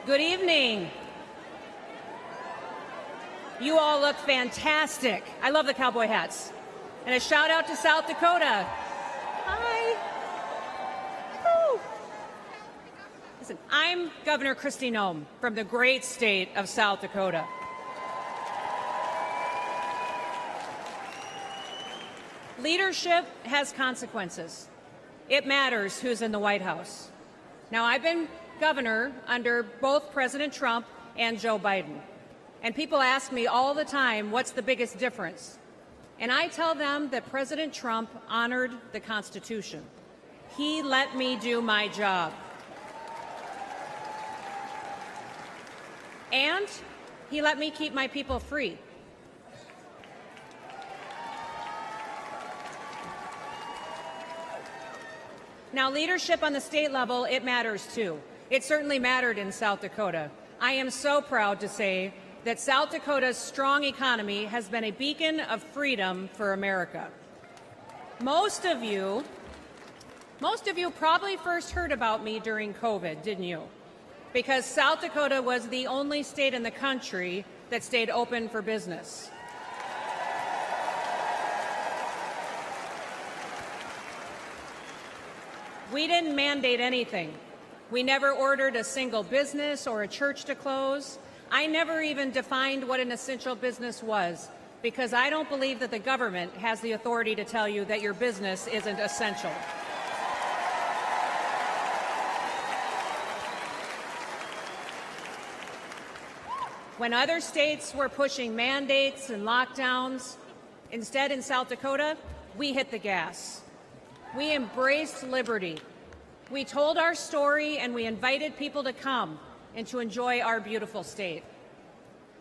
Good evening. You all look fantastic. I love the cowboy hats. And a shout out to South Dakota. Hi. Woo. Listen, I'm Governor Kristi Noem from the great state of South Dakota. Leadership has consequences. It matters who's in the White House. Now, I've been governor under both President Trump and Joe Biden. And people ask me all the time, what's the biggest difference? And I tell them that President Trump honored the Constitution. He let me do my job. And he let me keep my people free. Now, leadership on the state level, it matters too. It certainly mattered in South Dakota. I am so proud to say that South Dakota's strong economy has been a beacon of freedom for America. Most of you probably first heard about me during COVID, didn't you? Because South Dakota was the only state in the country that stayed open for business. We didn't mandate anything. We never ordered a single business or a church to close. I never even defined what an essential business was, because I don't believe that the government has the authority to tell you that your business isn't essential. When other states were pushing mandates and lockdowns, instead in South Dakota, we hit the gas. We embraced liberty. We told our story and we invited people to come and to enjoy our beautiful state.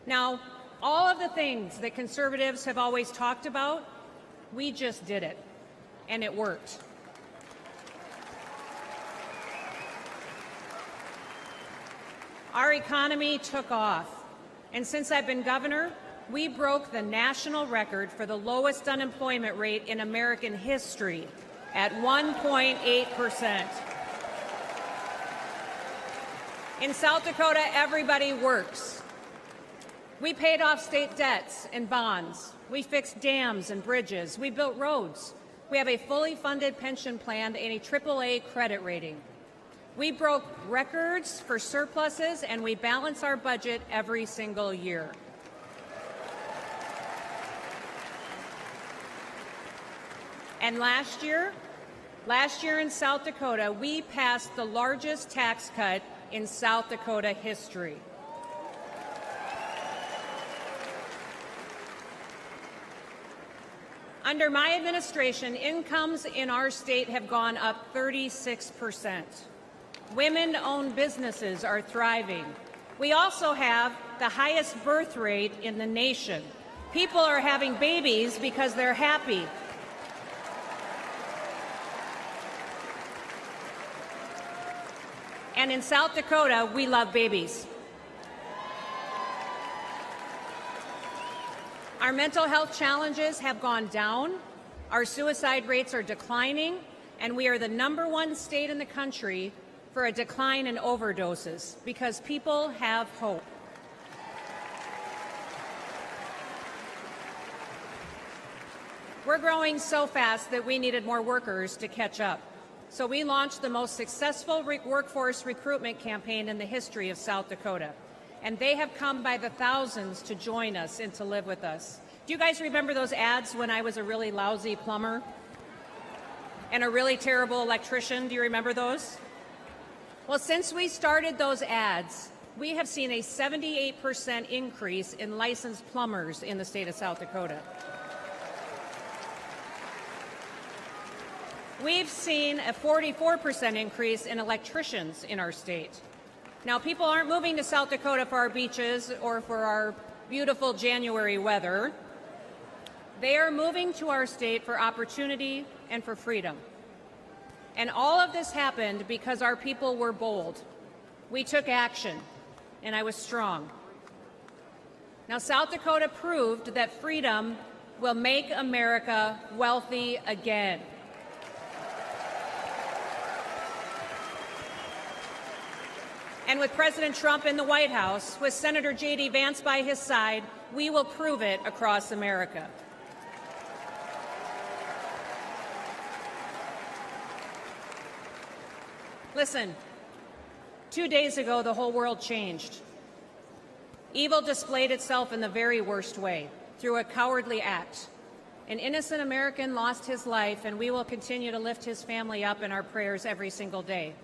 Now, all of the things that conservatives have always talked about, we just did it, and it worked. Our economy took off, and since I've been governor, we broke the national record for the lowest unemployment rate in American history at 1.8%. In South Dakota, everybody works. We paid off state debts and bonds. We fixed dams and bridges. We built roads. We have a fully funded pension plan and a AAA credit rating. We broke records for surpluses, and we balance our budget every single year. And last year in South Dakota, we passed the largest tax cut in South Dakota history. Under my administration, incomes in our state have gone up 36%. Women-owned businesses are thriving. We also have the highest birth rate in the nation. People are having babies because they're happy. And in South Dakota, we love babies. Our mental health challenges have gone down, our suicide rates are declining, and we are the #1 state in the country for a decline in overdoses because people have hope. We're growing so fast that we needed more workers to catch up. So we launched the most successful workforce recruitment campaign in the history of South Dakota. And they have come by the thousands to join us and to live with us. Do you guys remember those ads when I was a really lousy plumber and a really terrible electrician? Do you remember those? Well, since we started those ads, we have seen a 78% increase in licensed plumbers in the state of South Dakota. We've seen a 44% increase in electricians in our state. Now, people aren't moving to South Dakota for our beaches or for our beautiful January weather. They are moving to our state for opportunity and for freedom. And all of this happened because our people were bold. We took action, and I was strong. Now, South Dakota proved that freedom will make America wealthy again. And And with President Trump in the White House, with Senator J.D. Vance by his side, we will prove it across America. Listen, 2 days ago, the whole world changed. Evil displayed itself in the very worst way, through a cowardly act. An innocent American lost his life, and we will continue to lift his family up in our prayers every single day.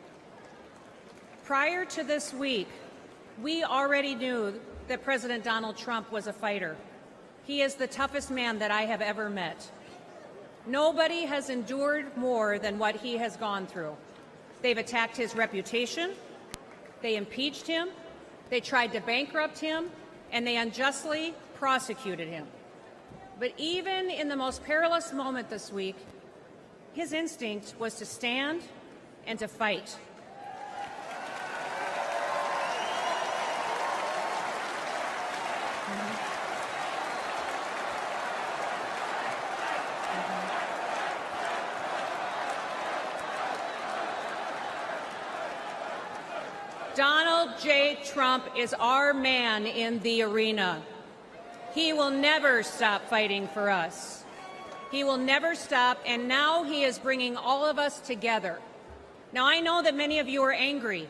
Prior to this week, we already knew that President Donald Trump was a fighter. He is the toughest man that I have ever met. Nobody has endured more than what he has gone through. They've attacked his reputation, they impeached him, they tried to bankrupt him, and they unjustly prosecuted him. But even in the most perilous moment this week, his instinct was to stand and to fight. Donald J. Trump is our man in the arena. He will never stop fighting for us. He will never stop, and now he is bringing all of us together. Now, I know that many of you are angry,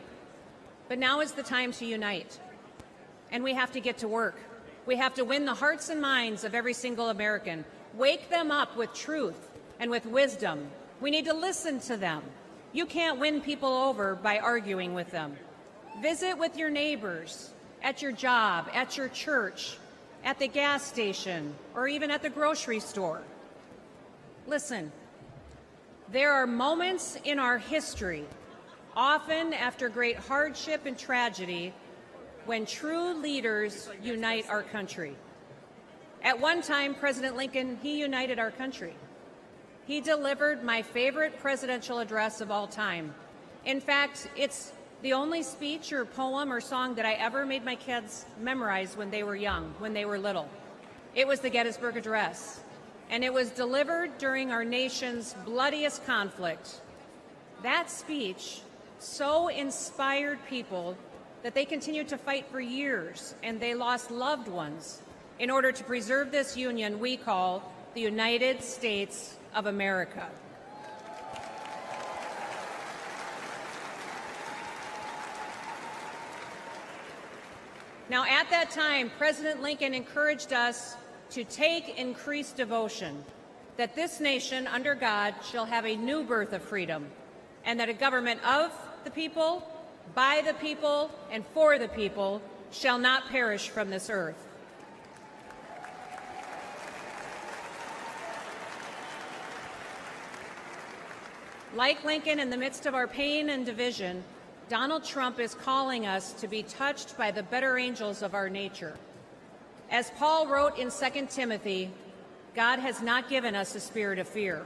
but now is the time to unite. And we have to get to work. We have to win the hearts and minds of every single American. Wake them up with truth and with wisdom. We need to listen to them. You can't win people over by arguing with them. Visit with your neighbors, at your job, at your church, at the gas station, or even at the grocery store. Listen, there are moments in our history, often after great hardship and tragedy, when true leaders unite our country. At one time, President Lincoln, he united our country. He delivered my favorite presidential address of all time. In fact, it's the only speech or poem or song that I ever made my kids memorize when they were young, when they were little. It was the Gettysburg Address, and it was delivered during our nation's bloodiest conflict. That speech so inspired people that they continued to fight for years, and they lost loved ones in order to preserve this union we call the United States of America. Now, at that time, President Lincoln encouraged us to take increased devotion, that this nation, under God, shall have a new birth of freedom, and that a government of the people, by the people, and for the people shall not perish from this earth. Like Lincoln, in the midst of our pain and division, Donald Trump is calling us to be touched by the better angels of our nature. As Paul wrote in 2 Timothy, God has not given us a spirit of fear,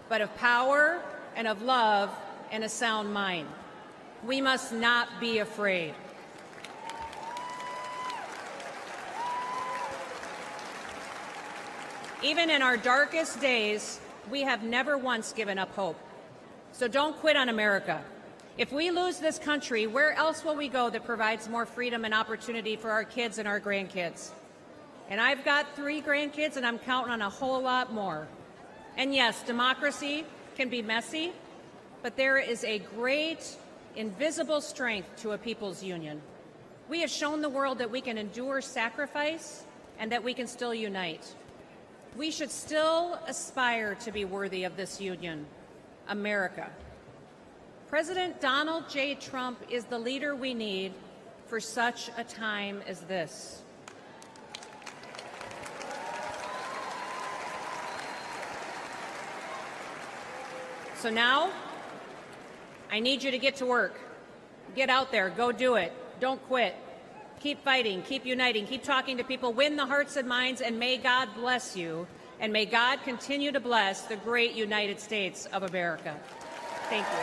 but of power and of love and a sound mind. We must not be afraid. Even in our darkest days, we have never once given up hope. So don't quit on America. If we lose this country, where else will we go that provides more freedom and opportunity for our kids and our grandkids? And I've got 3 grandkids, and I'm counting on a whole lot more. And yes, democracy can be messy, but there is a great invisible strength to a people's union. We have shown the world that we can endure sacrifice and that we can still unite. We should still aspire to be worthy of this union, America. President Donald J. Trump is the leader we need for such a time as this. So now, I need you to get to work. Get out there, go do it. Don't quit. Keep fighting, keep uniting, keep talking to people, win the hearts and minds, and may God bless you, and may God continue to bless the great United States of America. Thank you.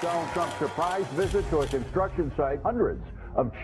Donald Trump's surprise visit to a construction site. Hundreds of